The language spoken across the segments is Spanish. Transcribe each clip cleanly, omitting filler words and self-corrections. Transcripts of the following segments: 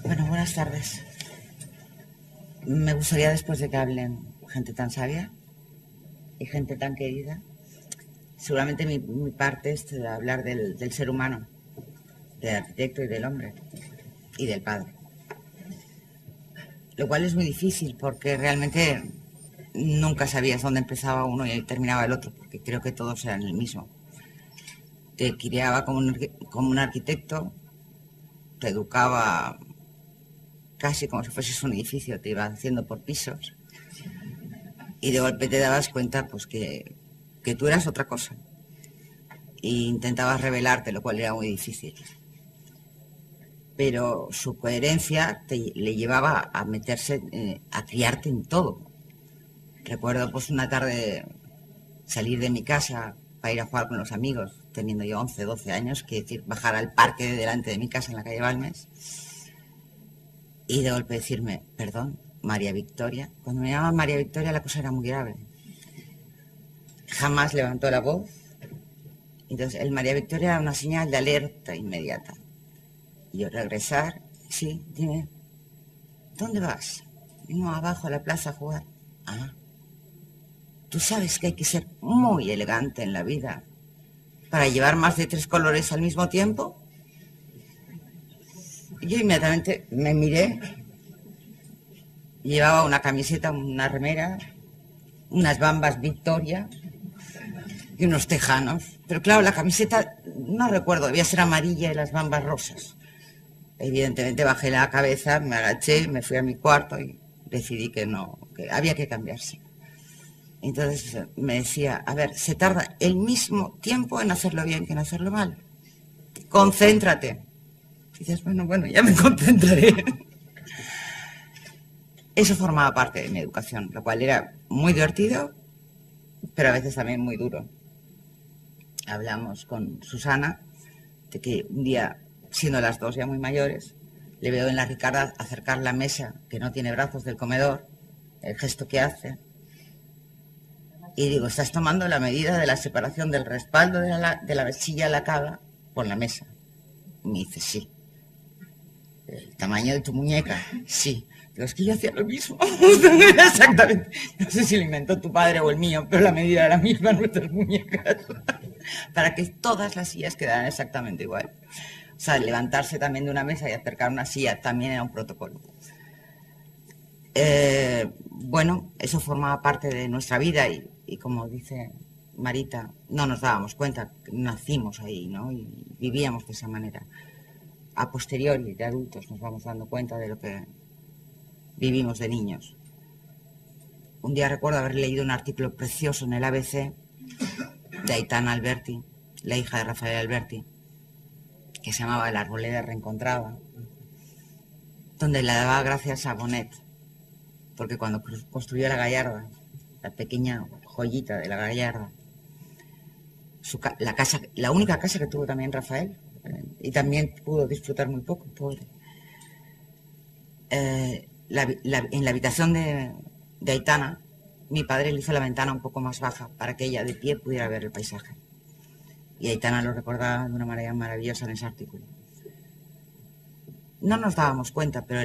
Bueno, buenas tardes. Me gustaría, después de que hablen gente tan sabia y gente tan querida, seguramente mi parte es de hablar del ser humano, del arquitecto y del hombre y del padre. Lo cual es muy difícil porque realmente nunca sabías dónde empezaba uno y terminaba el otro, porque creo que todos eran el mismo. Te criaba como un arquitecto, te educaba casi como si fueses un edificio, te iba haciendo por pisos y de golpe te dabas cuenta pues que tú eras otra cosa e intentabas revelarte, lo cual era muy difícil. Pero su coherencia le llevaba a meterse, a criarte en todo. Recuerdo pues una tarde salir de mi casa para ir a jugar con los amigos, teniendo yo 11, 12 años, que decir, bajar al parque de delante de mi casa en la calle Balmes y de golpe decirme, perdón, María Victoria. Cuando me llamaban María Victoria la cosa era muy grave. Jamás levantó la voz. Entonces el María Victoria era una señal de alerta inmediata. Y yo regresar, sí, dime, ¿dónde vas? Vengo abajo a la plaza a jugar. Ah, tú sabes que hay que ser muy elegante en la vida para llevar más de 3 colores al mismo tiempo. Y yo inmediatamente me miré, llevaba una camiseta, una remera, unas Bambas Victoria y unos tejanos. Pero claro, la camiseta, no recuerdo, debía ser amarilla y las Bambas rosas. Evidentemente bajé la cabeza, me agaché, me fui a mi cuarto y decidí que no, que había que cambiarse. Entonces me decía, a ver, se tarda el mismo tiempo en hacerlo bien que en hacerlo mal. Concéntrate. Y dices, bueno, ya me concentraré. Eso formaba parte de mi educación, lo cual era muy divertido, pero a veces también muy duro. Hablamos con Susana de que un día, siendo las dos ya muy mayores, le veo en la Ricarda acercar la mesa, que no tiene brazos, del comedor, el gesto que hace. Y digo, estás tomando la medida de la separación del respaldo de la silla lacada por la mesa. Y me dice, sí. ¿El tamaño de tu muñeca? Sí. Digo, es que yo hacía lo mismo. Exactamente. No sé si lo inventó tu padre o el mío, pero la medida era la misma en nuestras muñecas. Para que todas las sillas quedaran exactamente igual. O sea, levantarse también de una mesa y acercar una silla también era un protocolo. Bueno, eso formaba parte de nuestra vida y como dice Marita, no nos dábamos cuenta, nacimos ahí, ¿no? Y vivíamos de esa manera. A posteriori, de adultos, nos vamos dando cuenta de lo que vivimos de niños. Un día recuerdo haber leído un artículo precioso en el ABC de Aitana Alberti, la hija de Rafael Alberti, que se llamaba La arboleda reencontrada, donde le daba gracias a Bonet, porque cuando construyó la Gallarda, la pequeña joyita de la Gallarda, la única casa que tuvo también Rafael, y también pudo disfrutar muy poco, pobre. En la habitación de Aitana, mi padre le hizo la ventana un poco más baja para que ella de pie pudiera ver el paisaje. Y Aitana lo recordaba de una manera maravillosa en ese artículo. No nos dábamos cuenta, pero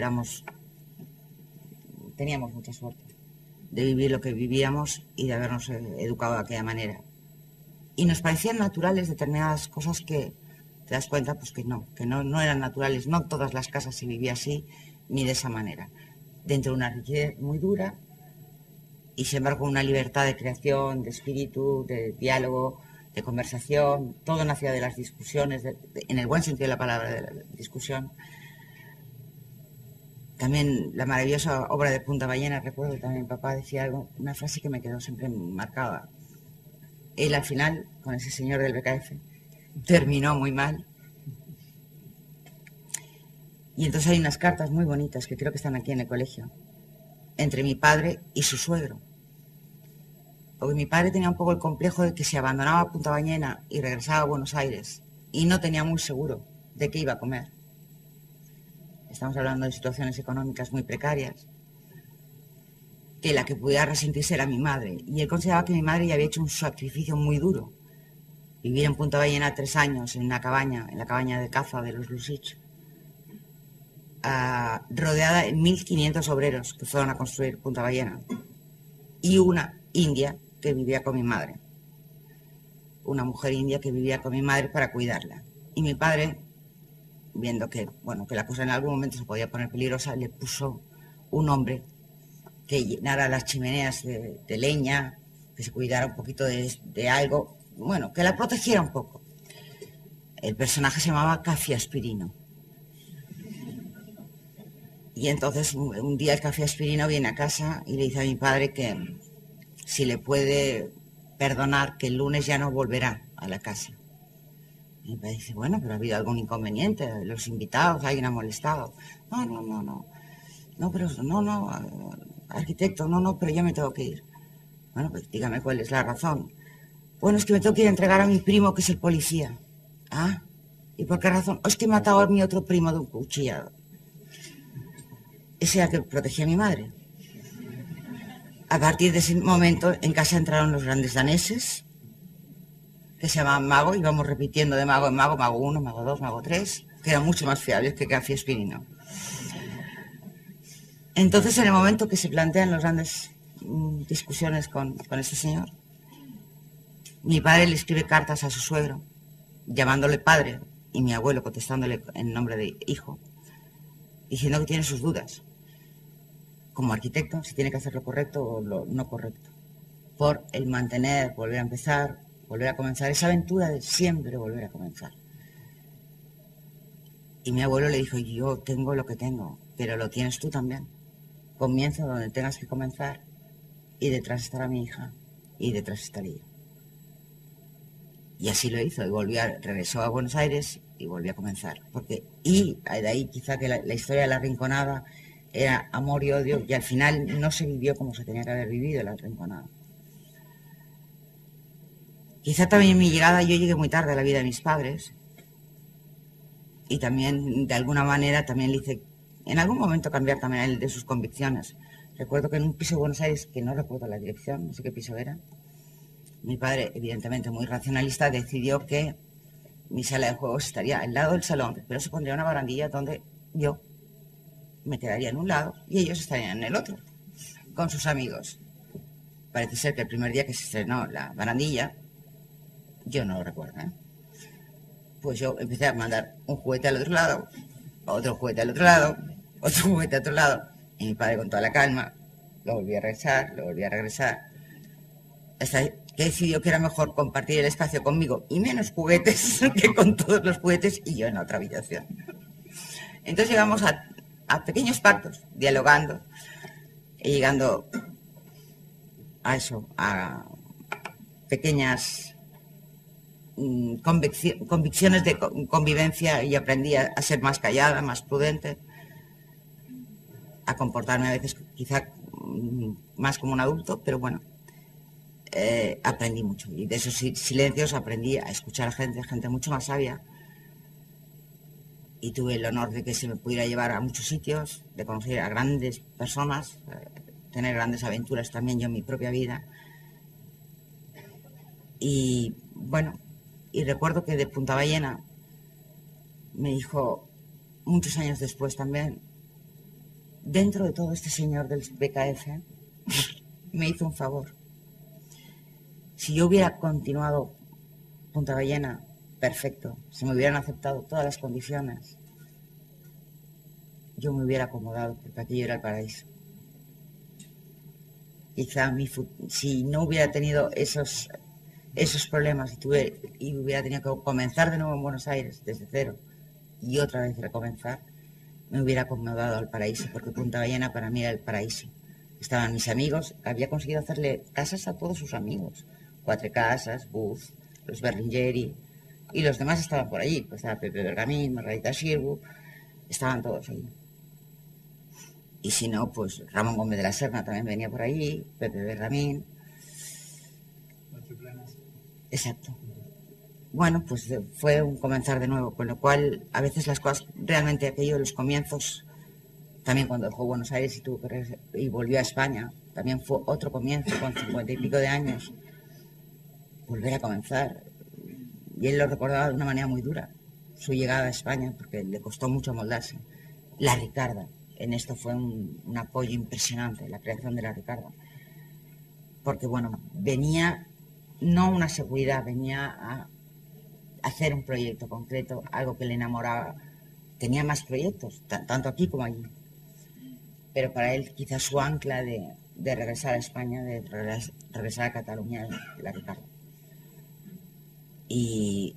teníamos mucha suerte de vivir lo que vivíamos y de habernos educado de aquella manera. Y nos parecían naturales determinadas cosas que te das cuenta pues que no eran naturales. No todas las casas se vivía así ni de esa manera. Dentro de una rigidez muy dura y sin embargo una libertad de creación, de espíritu, de diálogo, de conversación. Todo nacía de las discusiones, en el buen sentido de la palabra, de la discusión. También la maravillosa obra de Punta Ballena, recuerdo también, papá decía algo, una frase que me quedó siempre marcada. Él al final, con ese señor del BKF, terminó muy mal. Y entonces hay unas cartas muy bonitas que creo que están aquí en el colegio, entre mi padre y su suegro. Porque mi padre tenía un poco el complejo de que se abandonaba a Punta Ballena y regresaba a Buenos Aires y no tenía muy seguro de qué iba a comer. Estamos hablando de situaciones económicas muy precarias, que la que pudiera resentirse era mi madre. Y él consideraba que mi madre ya había hecho un sacrificio muy duro vivir en Punta Ballena 3 años en una cabaña, en la cabaña de caza de los Lusich, rodeada de 1.500 obreros que fueron a construir Punta Ballena, y una india que vivía con mi madre, una mujer india que vivía con mi madre para cuidarla. Y mi padre, viendo que, bueno, que la cosa en algún momento se podía poner peligrosa, le puso un hombre que llenara las chimeneas de leña, que se cuidara un poquito de algo, bueno, que la protegiera un poco. El personaje se llamaba Café Aspirino. Y entonces un día el Café Aspirino viene a casa y le dice a mi padre que si le puede perdonar, que el lunes ya no volverá a la casa. Y mi padre dice, bueno, pero ha habido algún inconveniente, los invitados, alguien ha molestado. No, pero no, arquitecto, no, pero yo me tengo que ir. Bueno, pues dígame cuál es la razón. Bueno, es que me tengo que ir a entregar a mi primo, que es el policía. Ah, ¿y por qué razón? Es que he matado a mi otro primo de un cuchillado. Ese era el que protegía a mi madre. A partir de ese momento, en casa entraron los grandes daneses, que se llamaban Mago, íbamos repitiendo de mago en mago, mago 1, mago 2, mago 3, que eran mucho más fiables que Café Aspirino. Entonces, en el momento que se plantean las grandes discusiones con este señor, mi padre le escribe cartas a su suegro, llamándole padre, y mi abuelo contestándole en nombre de hijo, diciendo que tiene sus dudas, como arquitecto, si tiene que hacer lo correcto o lo no correcto, por el mantener, volver a empezar, volver a comenzar, esa aventura de siempre volver a comenzar. Y mi abuelo le dijo, yo tengo lo que tengo, pero lo tienes tú también. Comienza donde tengas que comenzar, y detrás estará mi hija, y detrás estaré yo. Y así lo hizo, y regresó a Buenos Aires y volvió a comenzar. Y de ahí quizá que la historia de La Rinconada era amor y odio, y al final no se vivió como se tenía que haber vivido La Rinconada. Quizá también en mi llegada, yo llegué muy tarde a la vida de mis padres, y también, de alguna manera, también le hice, en algún momento, cambiar también a él de sus convicciones. Recuerdo que en un piso de Buenos Aires, que no recuerdo la dirección, no sé qué piso era, mi padre, evidentemente muy racionalista, decidió que mi sala de juegos estaría al lado del salón, pero se pondría una barandilla donde yo me quedaría en un lado y ellos estarían en el otro, con sus amigos. Parece ser que el primer día que se estrenó la barandilla, yo no lo recuerdo, pues yo empecé a mandar un juguete al otro lado, otro juguete al otro lado, otro juguete al otro lado, y mi padre con toda la calma lo volvía a regresar, hasta que decidió que era mejor compartir el espacio conmigo y menos juguetes que con todos los juguetes y yo en la otra habitación. Entonces llegamos a pequeños pactos, dialogando y llegando a eso, a pequeñas convicciones de convivencia, y aprendí a ser más callada, más prudente, a comportarme a veces quizá más como un adulto, pero bueno, aprendí mucho, y de esos silencios aprendí a escuchar a gente mucho más sabia, y tuve el honor de que se me pudiera llevar a muchos sitios, de conocer a grandes personas, tener grandes aventuras también yo en mi propia vida. Y bueno, y recuerdo que de Punta Ballena me dijo, muchos años después también, dentro de todo este señor del BKF, me hizo un favor. Si yo hubiera continuado Punta Ballena, perfecto, si me hubieran aceptado todas las condiciones, yo me hubiera acomodado, porque aquello era el paraíso. Quizá si no hubiera tenido esos problemas y hubiera tenido que comenzar de nuevo en Buenos Aires desde cero y otra vez recomenzar, me hubiera acomodado al paraíso, porque Punta Ballena para mí era el paraíso. Estaban mis amigos, había conseguido hacerle casas a todos sus amigos, Cuatro Casas, Booth, los Berlingeri, y los demás estaban por allí, pues estaba Pepe Bergamín, Margarita Xirgu, estaban todos allí. Y si no, pues Ramón Gómez de la Serna también venía por allí, Pepe Bergamín. Exacto. Bueno, pues fue un comenzar de nuevo, con lo cual a veces las cosas, realmente aquello de los comienzos, también cuando dejó Buenos Aires y volvió a España, también fue otro comienzo con 50 y pico de años, volver a comenzar. y él lo recordaba de una manera muy dura, su llegada a España, porque le costó mucho moldarse. La Ricarda, en esto fue un apoyo impresionante, la creación de la Ricarda. Porque, bueno, venía, no una seguridad, venía a hacer un proyecto concreto, algo que le enamoraba. Tenía más proyectos, tanto aquí como allí. Pero para él, quizás su ancla de regresar a España, de regresar a Cataluña, la Ricarda. Y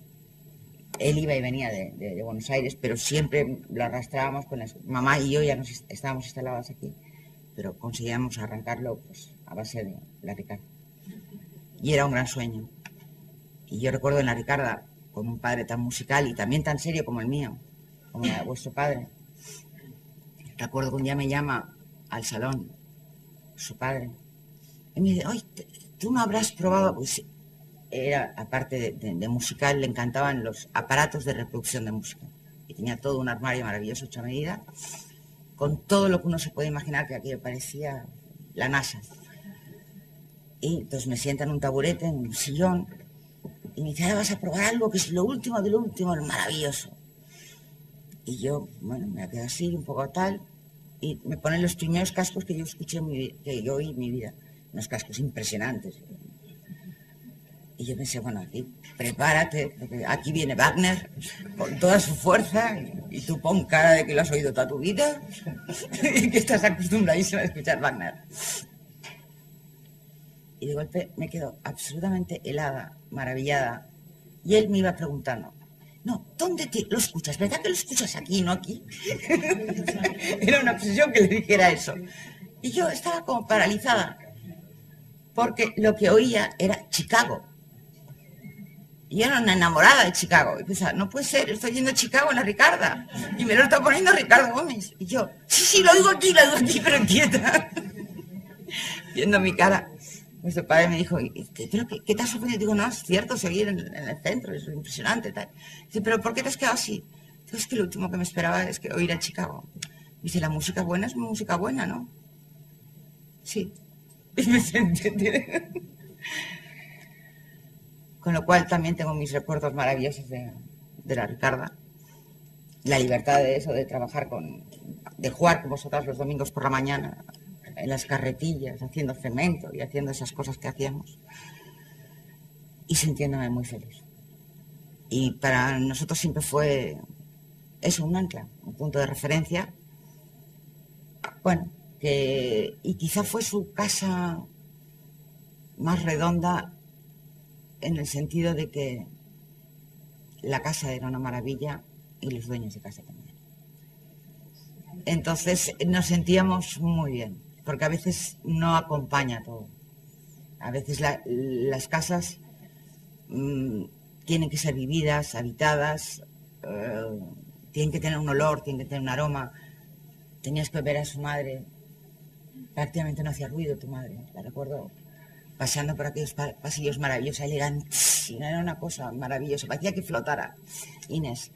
él iba y venía de Buenos Aires, pero siempre lo arrastrábamos con las... Mamá y yo ya estábamos instaladas aquí, pero conseguíamos arrancarlo pues, a base de la Ricarda. Y era un gran sueño. Y yo recuerdo en la Ricarda, con un padre tan musical y también tan serio como el mío, como era vuestro padre. Recuerdo que un día me llama al salón su padre y me dice, oye, ¿tú no habrás probado? Pues era, aparte de musical, le encantaban los aparatos de reproducción de música. Y tenía todo un armario maravilloso hecho a medida, con todo lo que uno se puede imaginar, que aquello parecía la NASA. Y entonces me sienta en un taburete, en un sillón, y me dice, ahora vas a probar algo que es lo último de lo último, lo maravilloso. Y yo, bueno, me quedé así, un poco tal, y me ponen los primeros cascos que yo escuché, que yo oí en mi vida, unos cascos impresionantes. Y yo pensé, bueno, aquí prepárate, porque aquí viene Wagner con toda su fuerza, y tú pon cara de que lo has oído toda tu vida y que estás acostumbradísimo a escuchar Wagner. Y de golpe me quedo absolutamente helada, maravillada, y él me iba preguntando, no, ¿dónde lo escuchas? ¿Verdad que lo escuchas aquí, no aquí? Era una obsesión que le dijera eso. Y yo estaba como paralizada, porque lo que oía era Chicago. Y yo era una enamorada de Chicago. Y pensaba, no puede ser, estoy yendo a Chicago en la Ricarda. Y me lo está poniendo Ricardo Gómez. Y yo, sí, lo oigo aquí, pero quieta. Viendo mi cara. Nuestro padre me dijo, ¿pero qué te has sorprendido? Digo, no, es cierto, seguir en el centro, es impresionante. Tal. Dice, ¿pero por qué te has quedado así? Digo, es que lo último que me esperaba es que oír a Chicago. Dice, la música buena es música buena, ¿no? Sí. Y me sentí... Con lo cual también tengo mis recuerdos maravillosos de la Ricarda. La libertad de eso, de trabajar de jugar con vosotras los domingos por la mañana, en las carretillas, haciendo cemento y haciendo esas cosas que hacíamos. Y sintiéndome muy feliz. Y para nosotros siempre fue eso, un ancla, un punto de referencia. Bueno, y quizá fue su casa más redonda, en el sentido de que la casa era una maravilla y los dueños de casa también. Entonces nos sentíamos muy bien, porque a veces no acompaña todo. A veces las casas tienen que ser vividas, habitadas, tienen que tener un olor, tienen que tener un aroma. Tenías que ver a su madre, prácticamente no hacía ruido tu madre, la recuerdo paseando por aquellos pasillos maravillosos, elegantísima, era una cosa maravillosa, parecía que flotara Inés.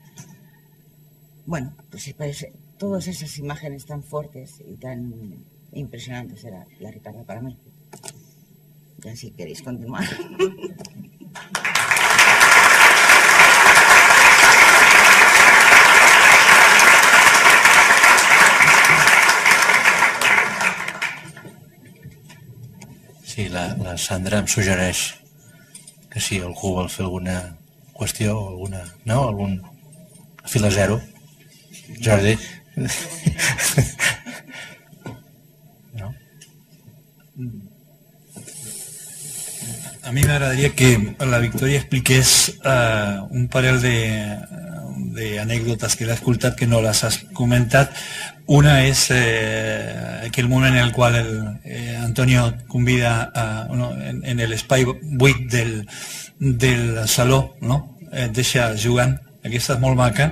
Bueno, pues todas esas imágenes tan fuertes y tan impresionantes era la Ricarda para mí. Ya si queréis continuar. Sí, la Sandra em suggereix que si algú vol fer alguna qüestió o alguna... No? Algun fil a zero. Jordi. No? A mi m'agradaria que la Victòria expliqués un parell d'anècdotes que l'he escoltat que no les has comentat. Una és aquell moment en el qual Antonio convida en l'espai buit del saló, no? Et deixa jugant, aquesta és molt maca.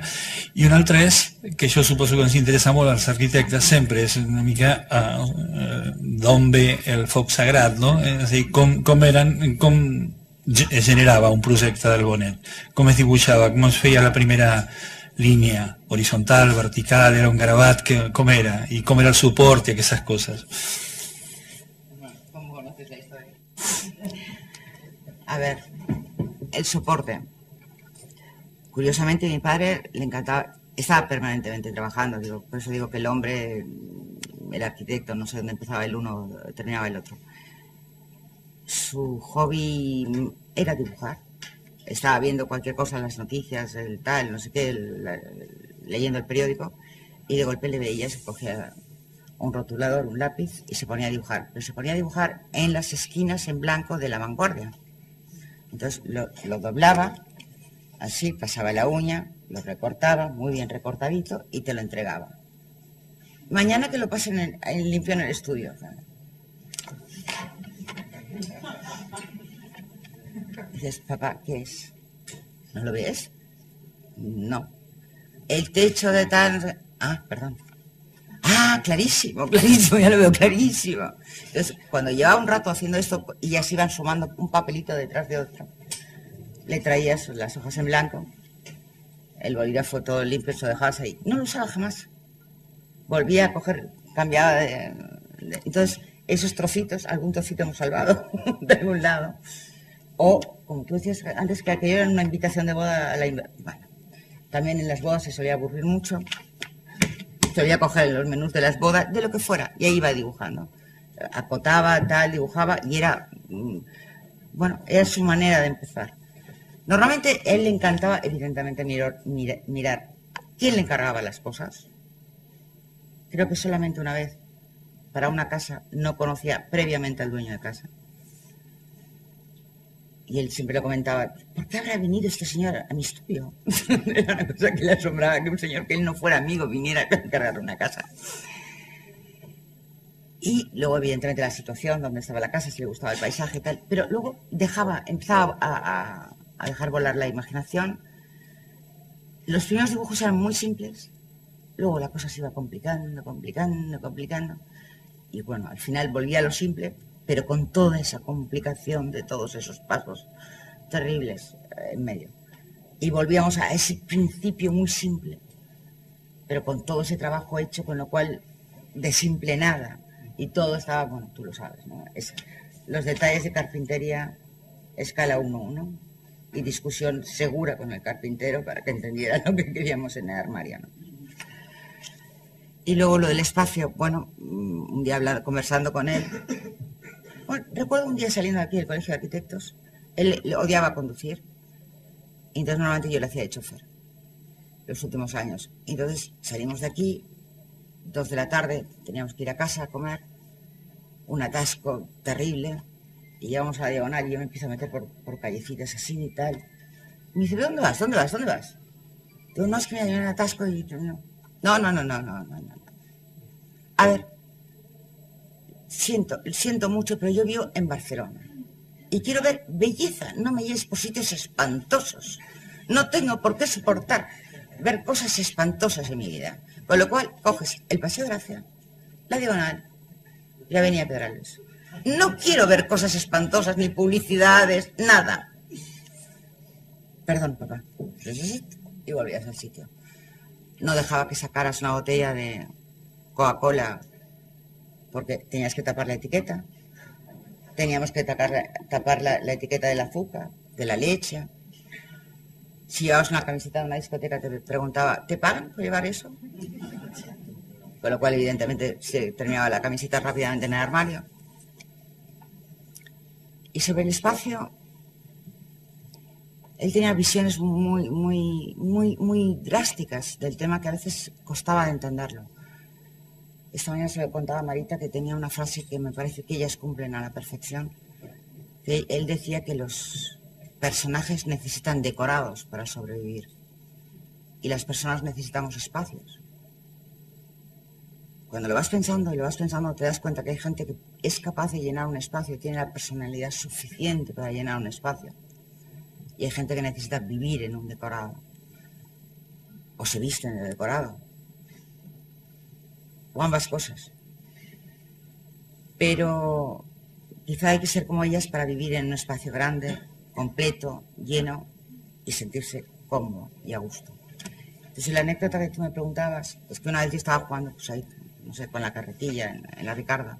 I una altra és, que això suposo que ens interessa molt als arquitectes sempre, és una mica d'on ve el foc sagrat, no? És a dir, com es generava un projecte del Bonet, com es dibuixava, com es feia la primera línia, horizontal, vertical, era un gravat, com era, i com era el suport i aquestes coses. ¿Cómo conoces la historia? A ver, el soporte. Curiosamente, mi padre le encantaba, estaba permanentemente trabajando, digo, por eso digo que el hombre, el arquitecto, no sé dónde empezaba el uno, terminaba el otro. Su hobby era dibujar. Estaba viendo cualquier cosa en las noticias, el tal, no sé qué, leyendo el periódico, y de golpe le veía, se cogía un rotulador, un lápiz, y se ponía a dibujar. Pero se ponía a dibujar en las esquinas en blanco de La Vanguardia. Entonces lo doblaba, así, pasaba la uña, lo recortaba, muy bien recortadito, y te lo entregaba. Mañana que lo pasen limpio en el estudio. Dices, papá, ¿qué es? ¿No lo ves? No. El techo de tal... Ah, perdón. Ah, clarísimo, clarísimo, ya lo veo clarísimo. Entonces, cuando llevaba un rato haciendo esto y ya se iban sumando un papelito detrás de otro, le traías las hojas en blanco, el bolígrafo todo limpio, se lo dejabas ahí. No lo usaba jamás. Volvía a coger, cambiaba entonces, esos trocitos, algún trocito hemos salvado de algún lado. O, como tú decías antes, que aquello era una invitación de boda a la... Bueno, también en las bodas se solía aburrir mucho. Solía coger los menús de las bodas, de lo que fuera, y ahí iba dibujando. Acotaba, tal, dibujaba, y era... Bueno, era su manera de empezar. Normalmente él le encantaba, evidentemente, mirar quién le encargaba las cosas. Creo que solamente una vez, para una casa, no conocía previamente al dueño de casa. Y él siempre lo comentaba, ¿por qué habrá venido este señor a mi estudio? Era una cosa que le asombraba, que un señor que él no fuera amigo viniera a encargar una casa. Y luego, evidentemente, la situación, donde estaba la casa, si le gustaba el paisaje y tal. Pero luego empezaba a dejar volar la imaginación. Los primeros dibujos eran muy simples. Luego la cosa se iba complicando. Y bueno, al final volvía a lo simple, pero con toda esa complicación de todos esos pasos terribles en medio. Y volvíamos a ese principio muy simple, pero con todo ese trabajo hecho, con lo cual de simple nada. Y todo estaba, bueno, tú lo sabes, ¿no? Los detalles de carpintería, escala 1:1, y discusión segura con el carpintero para que entendiera lo que queríamos en el armario, ¿no? Y luego lo del espacio, bueno, un día conversando con él. Bueno, recuerdo un día saliendo de aquí del Colegio de Arquitectos, él le odiaba conducir, y entonces normalmente yo le hacía de chofer, los últimos años. Y entonces salimos de aquí, 2 de la tarde, teníamos que ir a casa a comer, un atasco terrible, y llegamos a la diagonal y yo me empiezo a meter por callecitas así y tal. Y me dice, ¿dónde vas? Digo, no, es que me había un atasco y no. No. A ver, siento mucho, pero yo vivo en Barcelona y quiero ver belleza, no me lleves por sitios espantosos. No tengo por qué soportar ver cosas espantosas en mi vida. Con lo cual, coges el Paseo de Gracia, la Diagonal y la Avenida Pedralbes. No quiero ver cosas espantosas, ni publicidades, nada. Perdón, papá. Y volvías al sitio. No dejaba que sacaras una botella de Coca-Cola porque tenías que tapar la etiqueta. Teníamos que tapar la etiqueta del azúcar, de la leche. Si llevabas una camiseta de una discoteca, te preguntaba, ¿te pagan por llevar eso? Con lo cual, evidentemente, se terminaba la camiseta rápidamente en el armario. Y sobre el espacio, él tenía visiones muy drásticas del tema que a veces costaba de entenderlo. Esta mañana se le contaba a Marita que tenía una frase que me parece que ellas cumplen a la perfección. Que él decía que los personajes necesitan decorados para sobrevivir y las personas necesitamos espacios. Cuando lo vas pensando te das cuenta que hay gente que es capaz de llenar un espacio, tiene la personalidad suficiente para llenar un espacio. Y hay gente que necesita vivir en un decorado. O se viste en el decorado. O ambas cosas. Pero quizá hay que ser como ellas para vivir en un espacio grande, completo, lleno y sentirse cómodo y a gusto. Entonces la anécdota que tú me preguntabas es que una vez yo estaba jugando, pues ahí, no sé, con la carretilla en la Ricarda.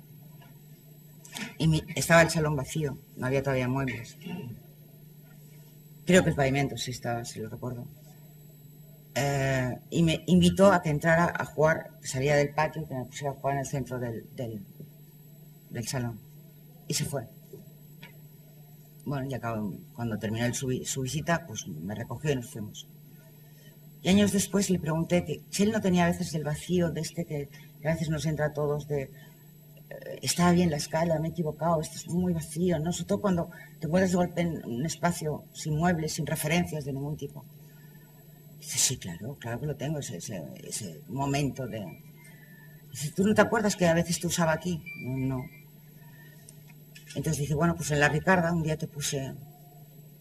Y estaba el salón vacío, no había todavía muebles. Creo que el pavimento sí estaba, si lo recuerdo. y me invitó a que entrara a jugar, que salía del patio y que me pusiera a jugar en el centro del salón. Y se fue. Bueno, y cuando terminó su visita, pues me recogió y nos fuimos. Y años después le pregunté que si él no tenía a veces el vacío de que a veces nos entra a todos de estaba bien la escala, me he equivocado, esto es muy vacío, ¿no? Sobre todo cuando te encuentras de golpe en un espacio sin muebles, sin referencias de ningún tipo. Dice, sí, claro que lo tengo, ese momento de... Dice, ¿tú no te acuerdas que a veces te usaba aquí? No. Entonces dice, bueno, pues en la Ricarda un día te puse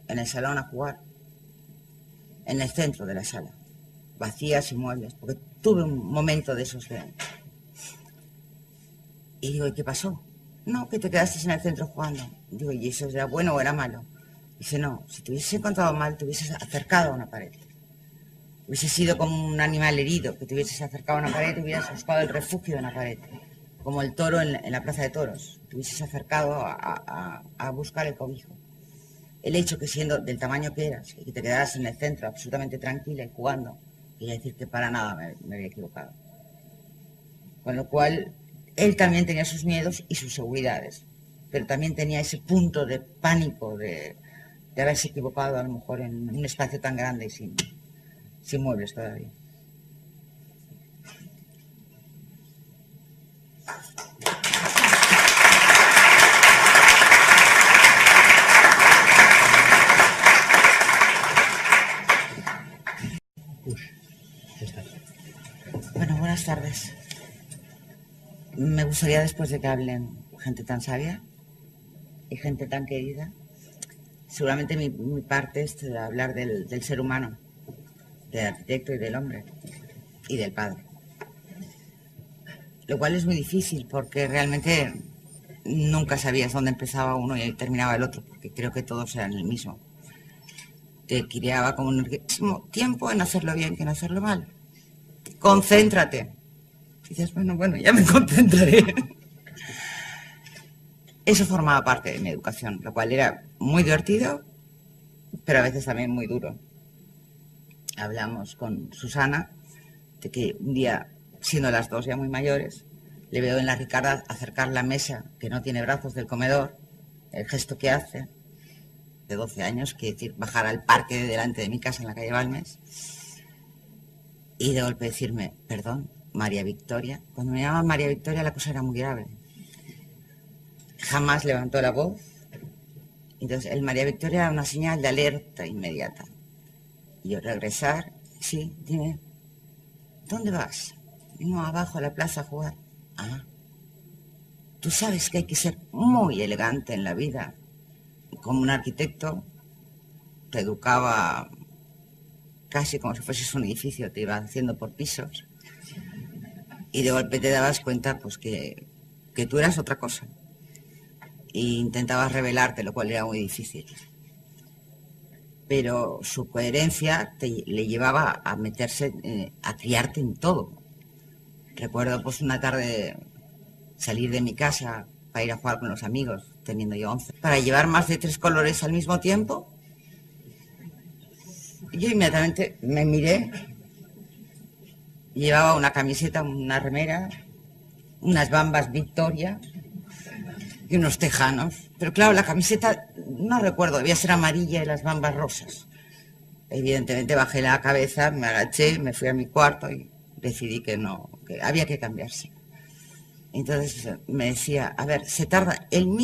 en el salón a jugar, en el centro de la sala, vacía, sin muebles, porque tuve un momento de esos de... Y digo, ¿y qué pasó? No, que te quedaste en el centro jugando. Digo, ¿y eso era bueno o era malo? Dice, no, si te hubieses encontrado mal, te hubieses acercado a una pared. Hubiese sido como un animal herido, que te hubieses acercado a una pared, te hubieras buscado el refugio de una pared. Como el toro en la plaza de toros. Te hubieses acercado a buscar el cobijo. El hecho que siendo del tamaño que eras y que te quedaras en el centro absolutamente tranquila y jugando, quería decir que para nada me había equivocado. Con lo cual, él también tenía sus miedos y sus seguridades, pero también tenía ese punto de pánico de haberse equivocado a lo mejor en un espacio tan grande y sin muebles todavía. Bueno, buenas tardes. Me gustaría, después de que hablen gente tan sabia y gente tan querida, seguramente mi parte es de hablar del ser humano, del arquitecto y del hombre y del padre. Lo cual es muy difícil porque realmente nunca sabías dónde empezaba uno y terminaba el otro, porque creo que todos eran el mismo. Te criaba como un tiempo en hacerlo bien que en hacerlo mal. Concéntrate. Y dices, bueno, ya me concentraré. Eso formaba parte de mi educación, lo cual era muy divertido, pero a veces también muy duro. Hablamos con Susana de que un día, siendo las dos ya muy mayores, le veo en la Ricarda acercar la mesa que no tiene brazos del comedor, el gesto que hace, de 12 años, que es decir, bajar al parque de delante de mi casa en la calle Balmes, y de golpe decirme, perdón, María Victoria. Cuando me llamaban María Victoria la cosa era muy grave. Jamás levantó la voz. Entonces el María Victoria era una señal de alerta inmediata. Y yo regresar, sí, dime, ¿dónde vas? No, abajo a la plaza a jugar. Ah, tú sabes que hay que ser muy elegante en la vida. Como un arquitecto te educaba casi como si fueses un edificio, te iba haciendo por pisos. Y de golpe te dabas cuenta pues que tú eras otra cosa. E intentabas revelarte, lo cual era muy difícil. Pero su coherencia le llevaba a meterse, a criarte en todo. Recuerdo pues una tarde salir de mi casa para ir a jugar con los amigos, teniendo yo 11, para llevar más de 3 colores al mismo tiempo. Yo inmediatamente me miré. Llevaba una camiseta, una remera, unas Bambas Victoria y unos tejanos. Pero claro, la camiseta, no recuerdo, debía ser amarilla y las Bambas rosas. Evidentemente bajé la cabeza, me agaché, me fui a mi cuarto y decidí que no, que había que cambiarse. Entonces me decía, a ver, se tarda el mismo